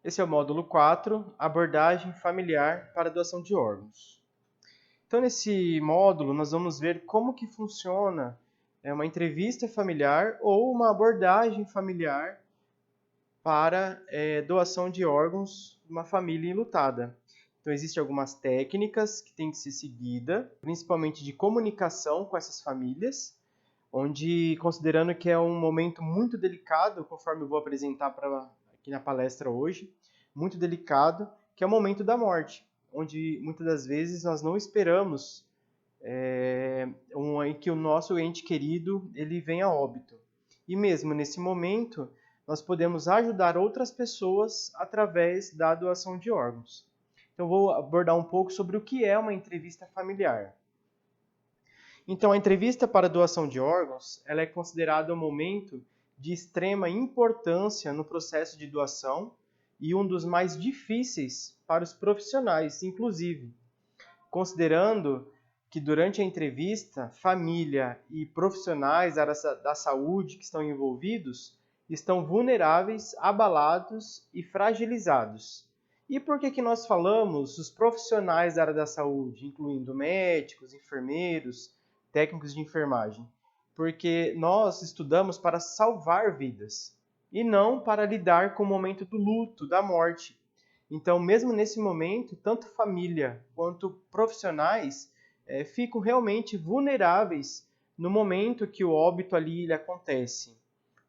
Esse é o módulo 4, abordagem familiar para doação de órgãos. Então, nesse módulo, nós vamos ver como que funciona uma entrevista familiar ou uma abordagem familiar para doação de órgãos de uma família enlutada. Então, existem algumas técnicas que têm que ser seguidas, principalmente de comunicação com essas famílias, onde, considerando que é um momento muito delicado, conforme eu vou apresentar aqui na palestra hoje, muito delicado, que é o momento da morte, onde muitas das vezes nós não esperamos que o nosso ente querido ele venha a óbito. E mesmo nesse momento, nós podemos ajudar outras pessoas através da doação de órgãos. Então, vou abordar um pouco sobre o que é uma entrevista familiar. Então, a entrevista para doação de órgãos, ela é considerada um momento de extrema importância no processo de doação e um dos mais difíceis para os profissionais, inclusive, considerando que durante a entrevista, família e profissionais da saúde que estão envolvidos estão vulneráveis, abalados e fragilizados. E por que nós falamos os profissionais da área da saúde, incluindo médicos, enfermeiros, técnicos de enfermagem? Porque nós estudamos para salvar vidas e não para lidar com o momento do luto, da morte. Então, mesmo nesse momento, tanto família quanto profissionais ficam realmente vulneráveis no momento que o óbito ali ele acontece.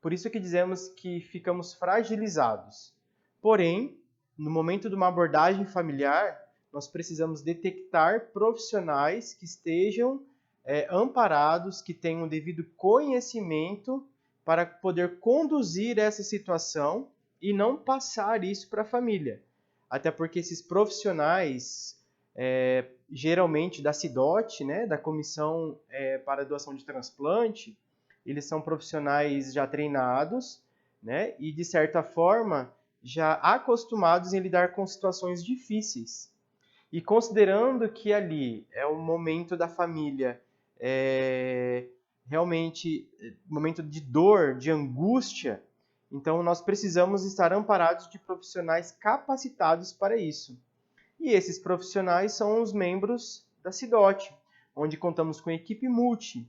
Por isso que dizemos que ficamos fragilizados. Porém, no momento de uma abordagem familiar, nós precisamos detectar profissionais que estejam amparados, que tenham o devido conhecimento para poder conduzir essa situação e não passar isso para a família. Até porque esses profissionais, geralmente da CIDOT, né, da Comissão para Doação de Transplante, eles são profissionais já treinados, né, e de certa forma já acostumados em lidar com situações difíceis. E considerando que ali é um momento da família, realmente momento de dor, de angústia, então nós precisamos estar amparados de profissionais capacitados para isso. E esses profissionais são os membros da CIDOT, onde contamos com equipe multi,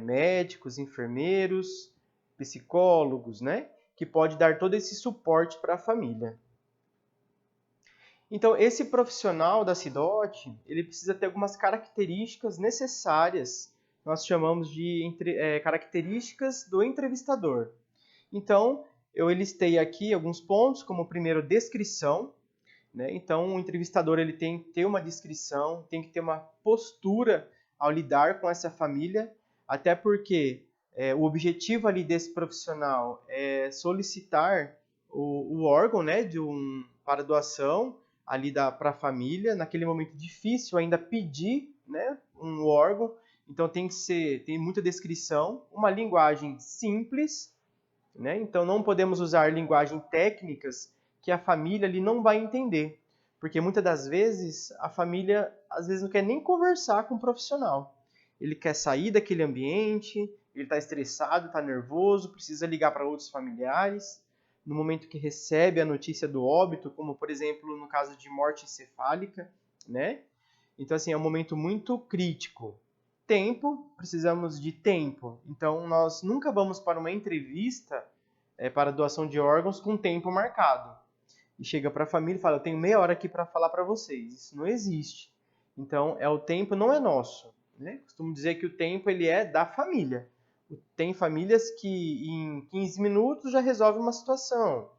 médicos, enfermeiros, psicólogos, né, que pode dar todo esse suporte para a família. Então, esse profissional da CIDOT, ele precisa ter algumas características necessárias, nós chamamos de características do entrevistador. Então, eu listei aqui alguns pontos, como primeiro, descrição. Né? Então, o entrevistador ele tem que ter uma descrição, tem que ter uma postura ao lidar com essa família, até porque o objetivo ali desse profissional é solicitar o órgão, né, para doação ali para a família, naquele momento difícil ainda pedir, né, um órgão. Então tem muita descrição, uma linguagem simples, né? Então não podemos usar linguagem técnicas que a família ali não vai entender, porque muitas das vezes a família às vezes não quer nem conversar com o profissional. Ele quer sair daquele ambiente, ele está estressado, está nervoso, precisa ligar para outros familiares. No momento que recebe a notícia do óbito, como por exemplo no caso de morte encefálica, né? Então assim, é um momento muito crítico. Tempo, precisamos de tempo. Então nós nunca vamos para uma entrevista para doação de órgãos com tempo marcado. E chega para a família e fala, eu tenho meia hora aqui para falar para vocês. Isso não existe. Então, o tempo não é nosso. Né? Costumo dizer que o tempo ele é da família. Tem famílias que em 15 minutos já resolvem uma situação.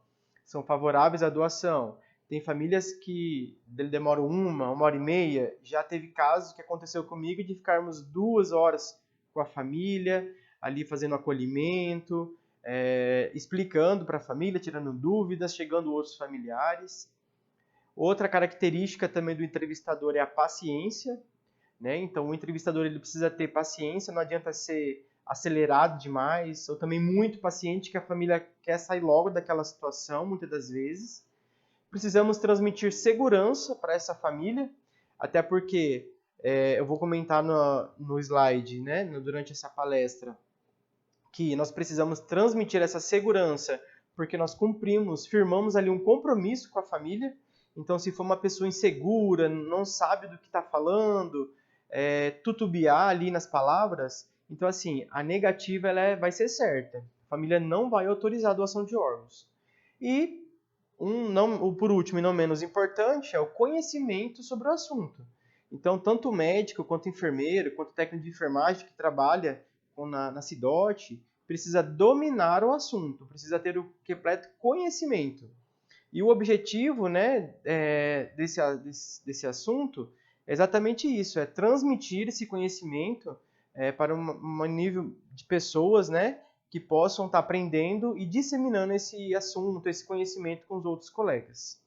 São favoráveis à doação. Tem famílias que demoram uma hora e meia. Já teve casos que aconteceu comigo de ficarmos 2 horas com a família, ali fazendo acolhimento, explicando para a família, tirando dúvidas, chegando outros familiares. Outra característica também do entrevistador é a paciência, né? Então, o entrevistador ele precisa ter paciência, não adianta ser acelerado demais, ou também muito paciente, que a família quer sair logo daquela situação, muitas das vezes. Precisamos transmitir segurança para essa família, até porque, eu vou comentar no slide, né, durante essa palestra, que nós precisamos transmitir essa segurança porque nós cumprimos, firmamos ali um compromisso com a família. Então, se for uma pessoa insegura, não sabe do que está falando, tutubiar ali nas palavras, então, assim, a negativa vai ser certa. A família não vai autorizar a doação de órgãos. E, por último e não menos importante, é o conhecimento sobre o assunto. Então, tanto o médico, quanto o enfermeiro, quanto o técnico de enfermagem que trabalha na CIDOT, precisa dominar o assunto, precisa ter o completo conhecimento. E o objetivo, né, desse assunto é exatamente isso, é transmitir esse conhecimento para um nível de pessoas, né, que possam estar aprendendo e disseminando esse assunto, esse conhecimento com os outros colegas.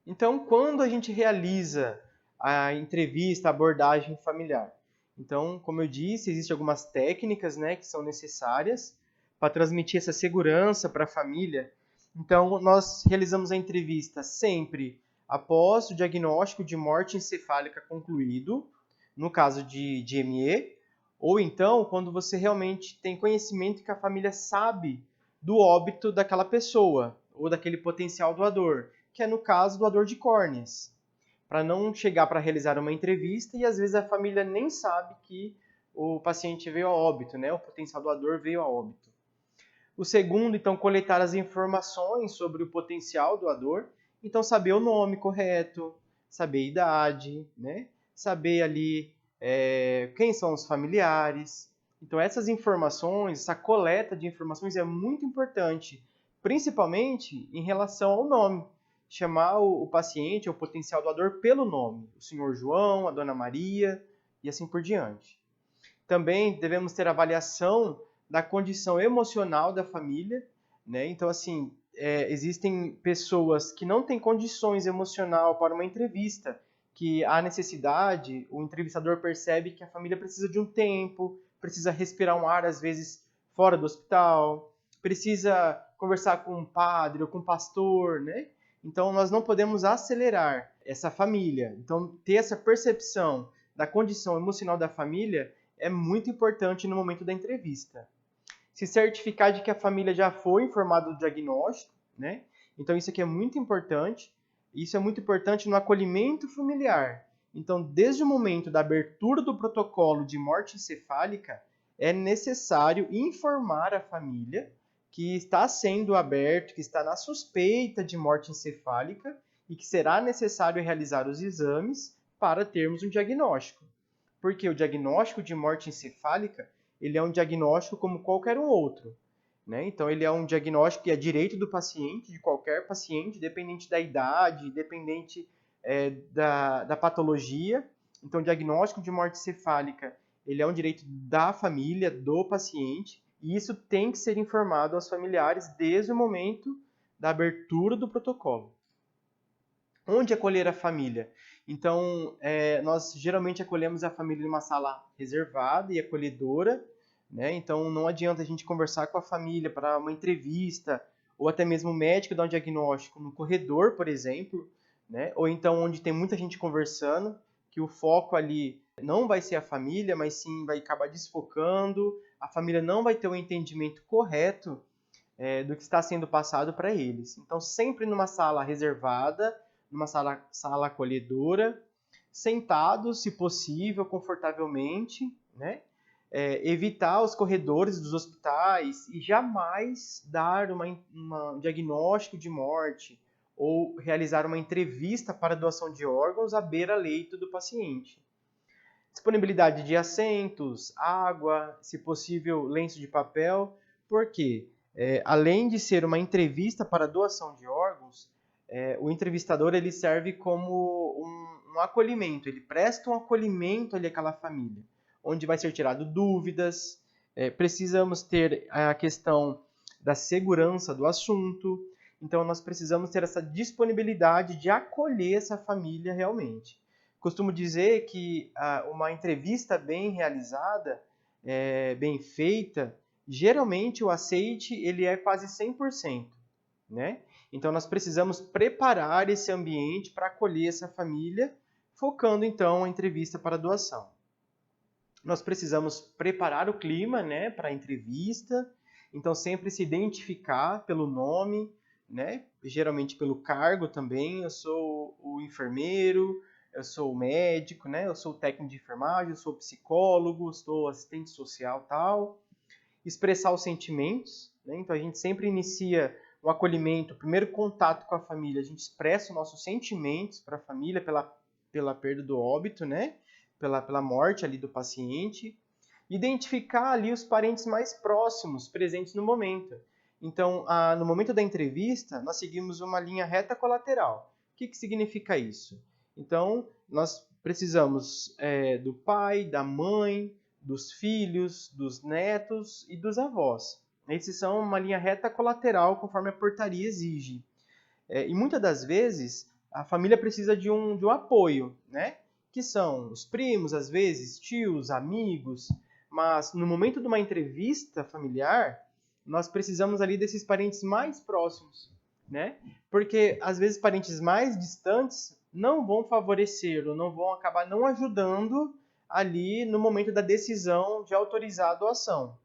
Então, quando a gente realiza a entrevista, a abordagem familiar? Então, como eu disse, existem algumas técnicas, né, que são necessárias para transmitir essa segurança para a família. Então, nós realizamos a entrevista sempre após o diagnóstico de morte encefálica concluído, no caso de ME, ou então quando você realmente tem conhecimento que a família sabe do óbito daquela pessoa, ou daquele potencial doador, que é no caso doador de córneas, para não chegar para realizar uma entrevista e às vezes a família nem sabe que o paciente veio a óbito, né? O potencial doador veio a óbito. O segundo, então, coletar as informações sobre o potencial doador. Então, saber o nome correto, saber a idade, né? Saber ali quem são os familiares. Então, essas informações, essa coleta de informações é muito importante, principalmente em relação ao nome. Chamar o paciente, o potencial doador, pelo nome. O senhor João, a dona Maria e assim por diante. Também devemos ter avaliação da condição emocional da família, né? Então, assim, existem pessoas que não têm condições emocional para uma entrevista, que há necessidade, o entrevistador percebe que a família precisa de um tempo, precisa respirar um ar, às vezes, fora do hospital, precisa conversar com um padre ou com um pastor, né? Então, nós não podemos acelerar essa família. Então, ter essa percepção da condição emocional da família é muito importante no momento da entrevista. Se certificar de que a família já foi informada do diagnóstico, né? Então isso aqui é muito importante. Isso é muito importante no acolhimento familiar. Então, desde o momento da abertura do protocolo de morte encefálica, é necessário informar a família que está sendo aberto, que está na suspeita de morte encefálica e que será necessário realizar os exames para termos um diagnóstico. Porque o diagnóstico de morte encefálica, ele é um diagnóstico como qualquer um outro, né? Então, ele é um diagnóstico que é direito do paciente, de qualquer paciente, independente da idade, independente da patologia. Então, o diagnóstico de morte encefálica, ele é um direito da família, do paciente, e isso tem que ser informado aos familiares desde o momento da abertura do protocolo. Onde acolher a família? Então, nós geralmente acolhemos a família em uma sala reservada e acolhedora, né? Então, não adianta a gente conversar com a família para uma entrevista, ou até mesmo o médico dar um diagnóstico no corredor, por exemplo, né? Ou então onde tem muita gente conversando, que o foco ali não vai ser a família, mas sim vai acabar desfocando, a família não vai ter o entendimento correto do que está sendo passado para eles. Então, sempre numa sala reservada, numa sala acolhedora, sentados, se possível, confortavelmente, né? Evitar os corredores dos hospitais e jamais dar um diagnóstico de morte ou realizar uma entrevista para doação de órgãos à beira-leito do paciente. Disponibilidade de assentos, água, se possível, lenço de papel. Por quê? Além de ser uma entrevista para doação de órgãos, o entrevistador ele serve como um acolhimento, ele presta um acolhimento ali àquela família, onde vai ser tirado dúvidas, precisamos ter a questão da segurança do assunto, então nós precisamos ter essa disponibilidade de acolher essa família realmente. Costumo dizer que uma entrevista bem realizada, bem feita, geralmente o aceite ele é quase 100%, né? Então nós precisamos preparar esse ambiente para acolher essa família, focando então a entrevista para a doação. Nós precisamos preparar o clima, né, para a entrevista Então, sempre se identificar pelo nome, né? Geralmente pelo cargo também. Eu sou o enfermeiro, eu sou o médico, né? Eu sou o técnico de enfermagem, eu sou o psicólogo, sou assistente social, tal. Expressar os sentimentos, né? Então, a gente sempre inicia o acolhimento, o primeiro contato com a família, a gente expressa os nossos sentimentos para a família pela perda do óbito, né? Pela morte ali do paciente. Identificar ali os parentes mais próximos, presentes no momento. Então, no momento da entrevista, nós seguimos uma linha reta colateral. O que significa isso? Então, nós precisamos do pai, da mãe, dos filhos, dos netos e dos avós. Esses são uma linha reta colateral, conforme a portaria exige. E muitas das vezes, a família precisa de um apoio, né? Que são os primos, às vezes, tios, amigos. Mas no momento de uma entrevista familiar, nós precisamos ali desses parentes mais próximos, né? Porque às vezes parentes mais distantes não vão favorecer ou não vão acabar não ajudando ali no momento da decisão de autorizar a doação.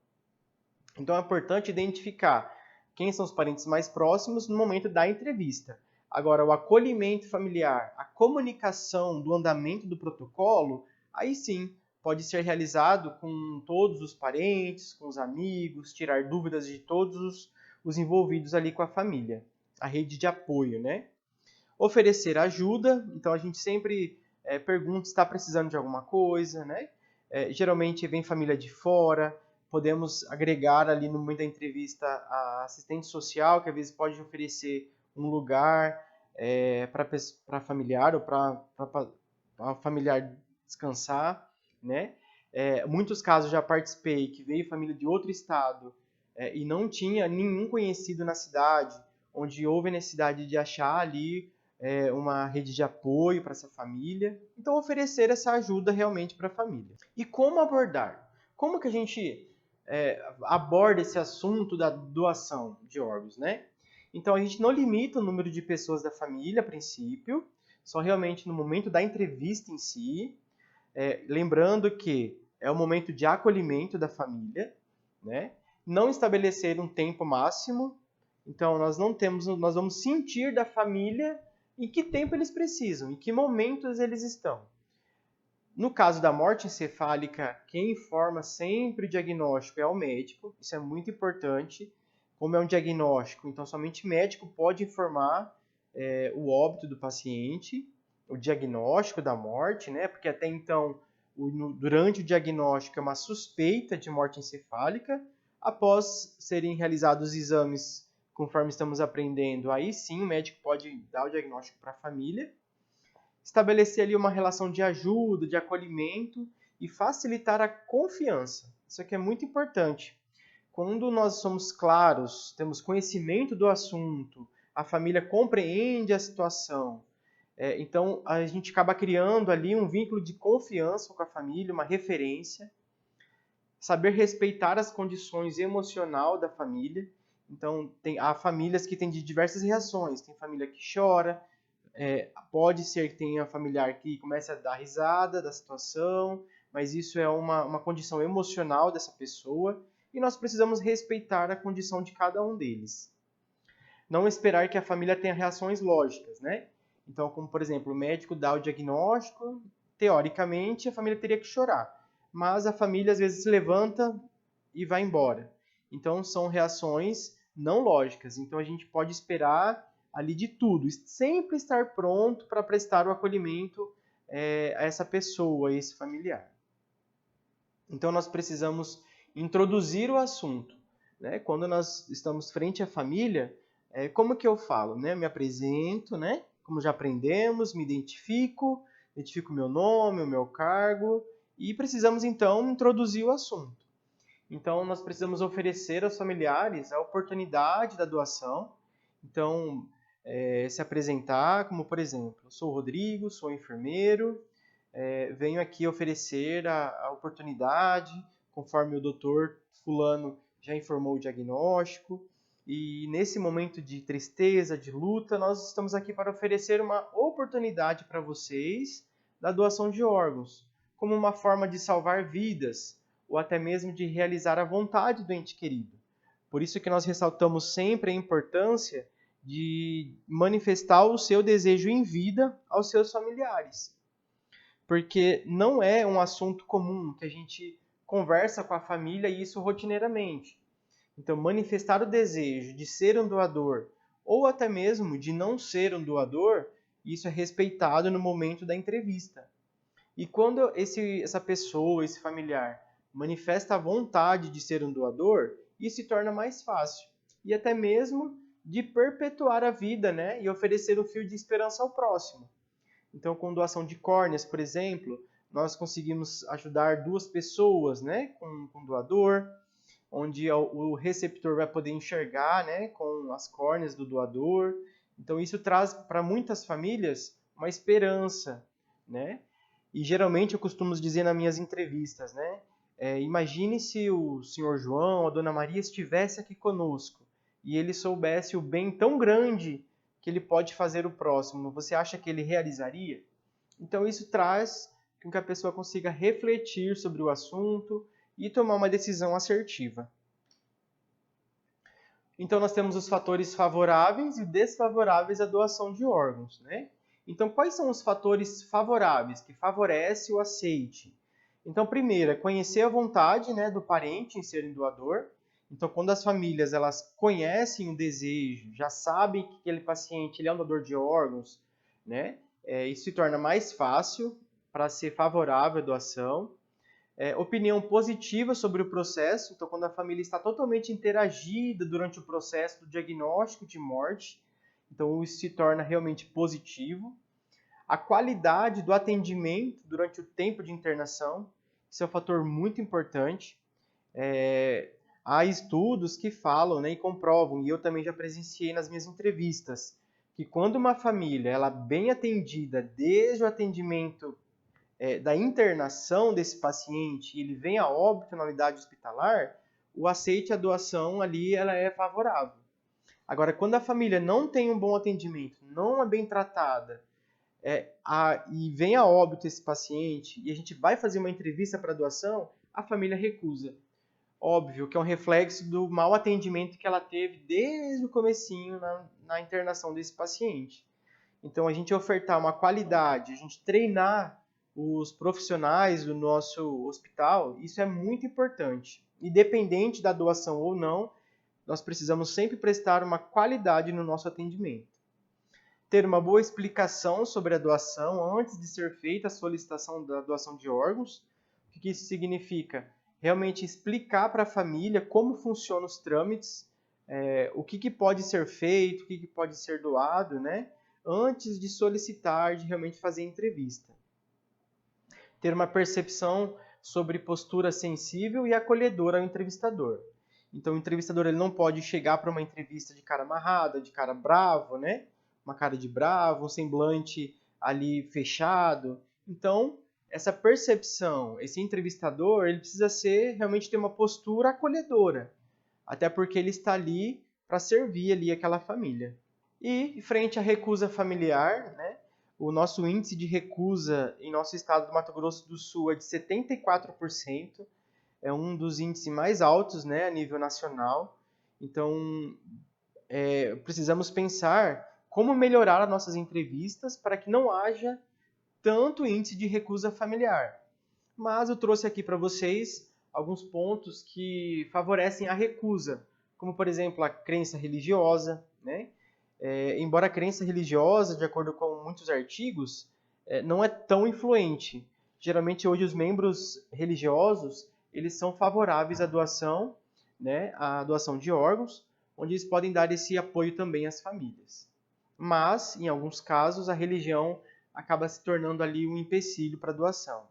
Então é importante identificar quem são os parentes mais próximos no momento da entrevista. Agora, o acolhimento familiar, a comunicação do andamento do protocolo, aí sim pode ser realizado com todos os parentes, com os amigos, tirar dúvidas de todos os envolvidos ali com a família. A rede de apoio, né? Oferecer ajuda, então a gente sempre pergunta se está precisando de alguma coisa, né? Geralmente vem família de fora, podemos agregar ali no momento da entrevista a assistente social, que às vezes pode oferecer um lugar para familiar ou para familiar descansar, né? Muitos casos já participei que veio família de outro estado e não tinha nenhum conhecido na cidade, onde houve a necessidade de achar ali uma rede de apoio para essa família. Então, oferecer essa ajuda realmente para a família. E como abordar? Como que a gente aborda esse assunto da doação de órgãos, né? Então, a gente não limita o número de pessoas da família, a princípio, só realmente no momento da entrevista em si, lembrando que é o momento de acolhimento da família, né? Não estabelecer um tempo máximo, então nós vamos sentir da família em que tempo eles precisam, em que momentos eles estão. No caso da morte encefálica, quem informa sempre o diagnóstico é o médico, isso é muito importante. Como é um diagnóstico, então somente o médico pode informar o óbito do paciente, o diagnóstico da morte, né? Porque até então, durante o diagnóstico, é uma suspeita de morte encefálica. Após serem realizados os exames, conforme estamos aprendendo, aí sim o médico pode dar o diagnóstico para a família. Estabelecer ali uma relação de ajuda, de acolhimento e facilitar a confiança. Isso aqui é muito importante. Quando nós somos claros, temos conhecimento do assunto, a família compreende a situação, então a gente acaba criando ali um vínculo de confiança com a família, uma referência. Saber respeitar as condições emocionais da família. Então, há famílias que têm de diversas reações. Tem família que chora, pode ser que tenha familiar que comece a dar risada da situação, mas isso é uma condição emocional dessa pessoa e nós precisamos respeitar a condição de cada um deles. Não esperar que a família tenha reações lógicas, né? Então, como por exemplo, o médico dá o diagnóstico, teoricamente a família teria que chorar, mas a família às vezes se levanta e vai embora. Então, são reações não lógicas. Então, a gente pode esperar ali de tudo, sempre estar pronto para prestar o acolhimento a essa pessoa, a esse familiar. Então, nós precisamos introduzir o assunto, né? Quando nós estamos frente à família, como que eu falo, né? Me apresento, né? Como já aprendemos, me identifico o meu nome, o meu cargo, e precisamos, então, introduzir o assunto. Então, nós precisamos oferecer aos familiares a oportunidade da doação. Então, se apresentar como, por exemplo, sou o Rodrigo, sou enfermeiro, venho aqui oferecer a oportunidade, conforme o doutor fulano já informou o diagnóstico, e nesse momento de tristeza, de luta, nós estamos aqui para oferecer uma oportunidade para vocês da doação de órgãos, como uma forma de salvar vidas, ou até mesmo de realizar a vontade do ente querido. Por isso que nós ressaltamos sempre a importância de manifestar o seu desejo em vida aos seus familiares. Porque não é um assunto comum que a gente conversa com a família e isso rotineiramente. Então, manifestar o desejo de ser um doador ou até mesmo de não ser um doador, isso é respeitado no momento da entrevista. E quando essa pessoa, esse familiar, manifesta a vontade de ser um doador, isso se torna mais fácil. E até mesmo de perpetuar a vida, né? E oferecer um fio de esperança ao próximo. Então, com doação de córneas, por exemplo, nós conseguimos ajudar 2 pessoas, né? Com doador, onde o receptor vai poder enxergar, né? Com as córneas do doador. Então, isso traz para muitas famílias uma esperança, né? E geralmente eu costumo dizer nas minhas entrevistas, né? Imagine se o senhor João, a dona Maria estivesse aqui conosco e ele soubesse o bem tão grande que ele pode fazer o próximo. Você acha que ele realizaria? Então isso traz com que a pessoa consiga refletir sobre o assunto e tomar uma decisão assertiva. Então nós temos os fatores favoráveis e desfavoráveis à doação de órgãos, né? Então, quais são os fatores favoráveis que favorecem o aceite? Então, primeiro, é conhecer a vontade, né, do parente em ser doador. Então, quando as famílias elas conhecem o desejo, já sabem que aquele paciente ele é um doador de órgãos, né, isso se torna mais fácil para ser favorável à doação. Opinião positiva sobre o processo. Então, quando a família está totalmente interagida durante o processo do diagnóstico de morte, então isso se torna realmente positivo. A qualidade do atendimento durante o tempo de internação, isso é um fator muito importante. Há estudos que falam, né, e comprovam, e eu também já presenciei nas minhas entrevistas, que quando uma família ela é bem atendida desde o atendimento da internação desse paciente, ele vem a óbito na unidade hospitalar, o aceite à doação ali ela é favorável. Agora, quando a família não tem um bom atendimento, não é bem tratada, e vem a óbito esse paciente, e a gente vai fazer uma entrevista para doação, a família recusa. Óbvio que é um reflexo do mau atendimento que ela teve desde o comecinho na internação desse paciente. Então, a gente ofertar uma qualidade, a gente treinar os profissionais do nosso hospital, isso é muito importante. Independente da doação ou não, nós precisamos sempre prestar uma qualidade no nosso atendimento. Ter uma boa explicação sobre a doação antes de ser feita a solicitação da doação de órgãos. O que isso significa? Realmente explicar para a família como funcionam os trâmites, o que pode ser feito, o que pode ser doado, né? Antes de solicitar, de realmente fazer a entrevista. Ter uma percepção sobre postura sensível e acolhedora ao entrevistador. Então, o entrevistador ele não pode chegar para uma entrevista de cara amarrada, de cara bravo, né? Uma cara de bravo, um semblante ali fechado. Então, essa percepção, esse entrevistador, ele precisa realmente ter uma postura acolhedora, até porque ele está ali para servir ali aquela família. E frente à recusa familiar, né? O nosso índice de recusa em nosso estado do Mato Grosso do Sul é de 74%. É um dos índices mais altos, né, a nível nacional. Então, precisamos pensar como melhorar as nossas entrevistas para que não haja tanto índice de recusa familiar. Mas eu trouxe aqui para vocês alguns pontos que favorecem a recusa, como, por exemplo, a crença religiosa, né? Embora a crença religiosa, de acordo com muitos artigos, não é tão influente. Geralmente, hoje, os membros religiosos eles são favoráveis à doação, né, à doação de órgãos, onde eles podem dar esse apoio também às famílias. Mas, em alguns casos, a religião acaba se tornando ali um empecilho para a doação.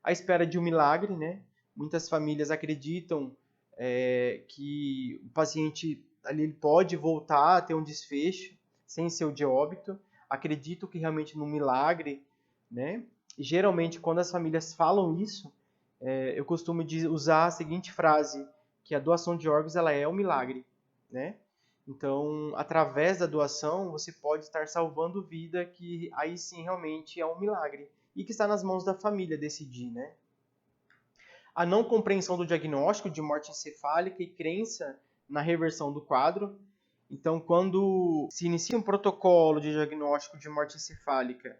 À espera de um milagre, né? Muitas famílias acreditam que o paciente ali ele pode voltar a ter um desfecho sem ser o de óbito. Acreditam que realmente num milagre, né? E, geralmente, quando as famílias falam isso, eu costumo usar a seguinte frase, que a doação de órgãos ela é um milagre, né? Então, através da doação, você pode estar salvando vida, que aí sim realmente é um milagre. E que está nas mãos da família decidir, né? A não compreensão do diagnóstico de morte encefálica e crença na reversão do quadro. Então, quando se inicia um protocolo de diagnóstico de morte encefálica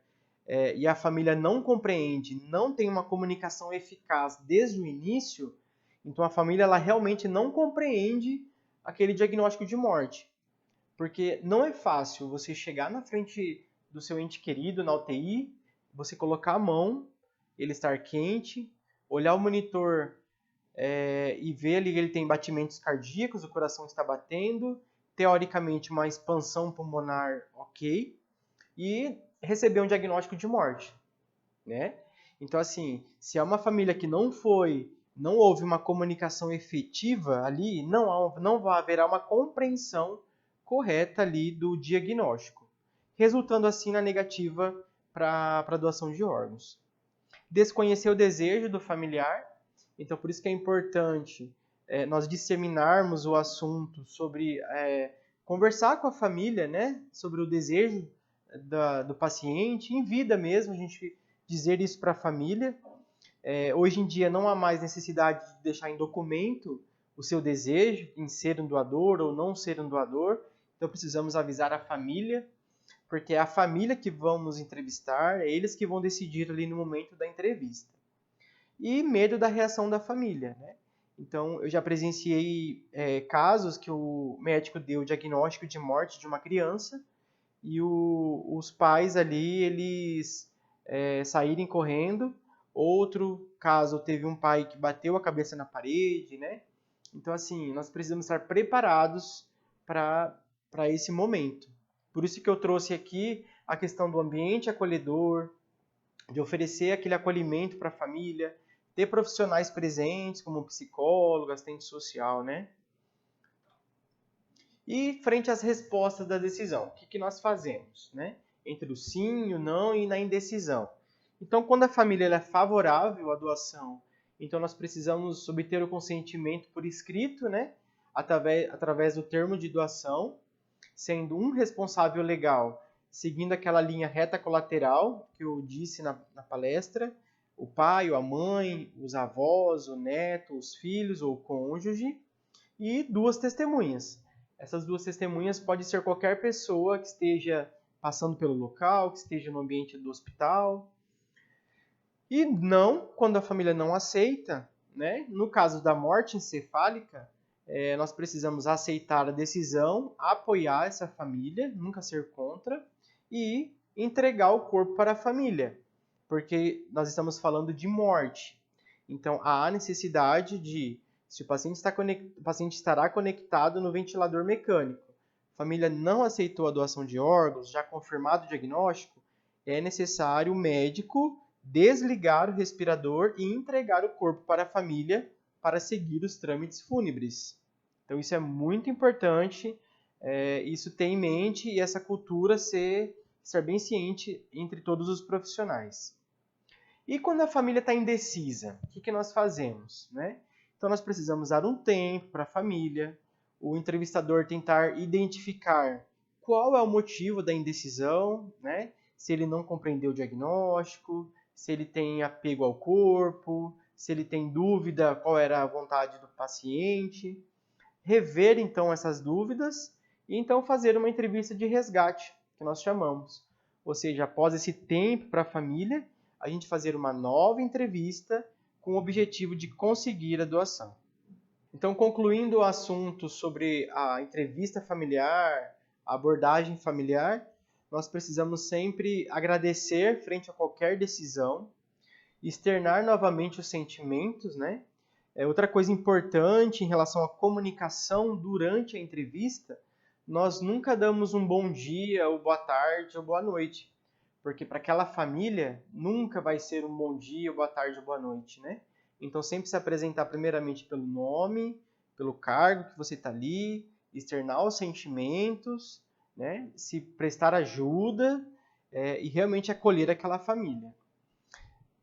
e a família não compreende, não tem uma comunicação eficaz desde o início, então a família ela realmente não compreende aquele diagnóstico de morte. Porque não é fácil você chegar na frente do seu ente querido na UTI, você colocar a mão, ele estar quente, olhar o monitor e ver ali que ele tem batimentos cardíacos, o coração está batendo, teoricamente uma expansão pulmonar ok, e receber um diagnóstico de morte, né? Então, assim, se é uma família que não houve uma comunicação efetiva ali, não haverá uma compreensão correta ali do diagnóstico, resultando assim na negativa para a doação de órgãos. Desconhecer o desejo do familiar, então por isso que é importante nós disseminarmos o assunto sobre conversar com a família, né, sobre o desejo do paciente, em vida mesmo, a gente dizer isso para a família. Hoje em dia não há mais necessidade de deixar em documento o seu desejo em ser um doador ou não ser um doador, então precisamos avisar a família, porque é a família que vamos entrevistar, é eles que vão decidir ali no momento da entrevista. E medo da reação da família, né? Então, eu já presenciei casos que o médico deu o diagnóstico de morte de uma criança e os pais ali, eles saírem correndo. Outro caso, teve um pai que bateu a cabeça na parede, né? Então, assim, nós precisamos estar preparados para esse momento. Por isso que eu trouxe aqui a questão do ambiente acolhedor, de oferecer aquele acolhimento para a família, ter profissionais presentes, como psicólogo, assistente social, né? E frente às respostas da decisão, o que nós fazemos, né? Entre o sim, o não e na indecisão. Então, quando a família é favorável à doação, então nós precisamos obter o consentimento por escrito, né? Através do termo de doação, sendo um responsável legal seguindo aquela linha reta colateral que eu disse na palestra, o pai ou a mãe, os avós, o neto, os filhos ou o cônjuge, e duas testemunhas. Essas duas testemunhas pode ser qualquer pessoa que esteja passando pelo local, que esteja no ambiente do hospital. E não, quando a família não aceita, né? No caso da morte encefálica, nós precisamos aceitar a decisão, apoiar essa família, nunca ser contra, e entregar o corpo para a família, porque nós estamos falando de morte. Então, há necessidade de, se o paciente, o paciente estará conectado no ventilador mecânico, a família não aceitou a doação de órgãos, já confirmado o diagnóstico, é necessário o médico desligar o respirador e entregar o corpo para a família para seguir os trâmites fúnebres. Então isso é muito importante, isso ter em mente e essa cultura ser bem ciente entre todos os profissionais. E quando a família está indecisa, o que nós fazemos, né? Então nós precisamos dar um tempo para a família, o entrevistador tentar identificar qual é o motivo da indecisão, né? Se ele não compreendeu o diagnóstico, se ele tem apego ao corpo, se ele tem dúvida qual era a vontade do paciente. Rever então essas dúvidas e então fazer uma entrevista de resgate, que nós chamamos. Ou seja, após esse tempo para a família, a gente fazer uma nova entrevista com o objetivo de conseguir a doação. Então, concluindo o assunto sobre a entrevista familiar, a abordagem familiar, nós precisamos sempre agradecer frente a qualquer decisão, externar novamente os sentimentos, né? Outra coisa importante em relação à comunicação durante a entrevista, nós nunca damos um bom dia, ou boa tarde, ou boa noite. Porque para aquela família, nunca vai ser um bom dia, boa tarde ou boa noite, né? Então, sempre se apresentar primeiramente pelo nome, pelo cargo que você está ali, externar os sentimentos, né? Se prestar ajuda e realmente acolher aquela família.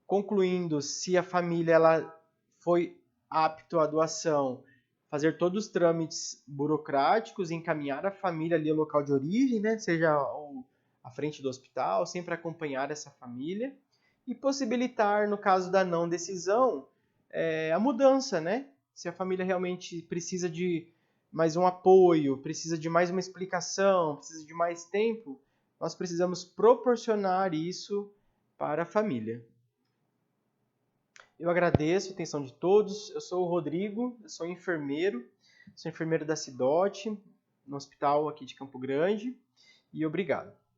Concluindo, se a família ela foi apto à doação, fazer todos os trâmites burocráticos, encaminhar a família ali ao local de origem, né? Seja à frente do hospital, sempre acompanhar essa família e possibilitar, no caso da não decisão, a mudança, né? Se a família realmente precisa de mais um apoio, precisa de mais uma explicação, precisa de mais tempo, nós precisamos proporcionar isso para a família. Eu agradeço a atenção de todos. Eu sou o Rodrigo, eu sou enfermeiro da Cidote, no hospital aqui de Campo Grande, e obrigado.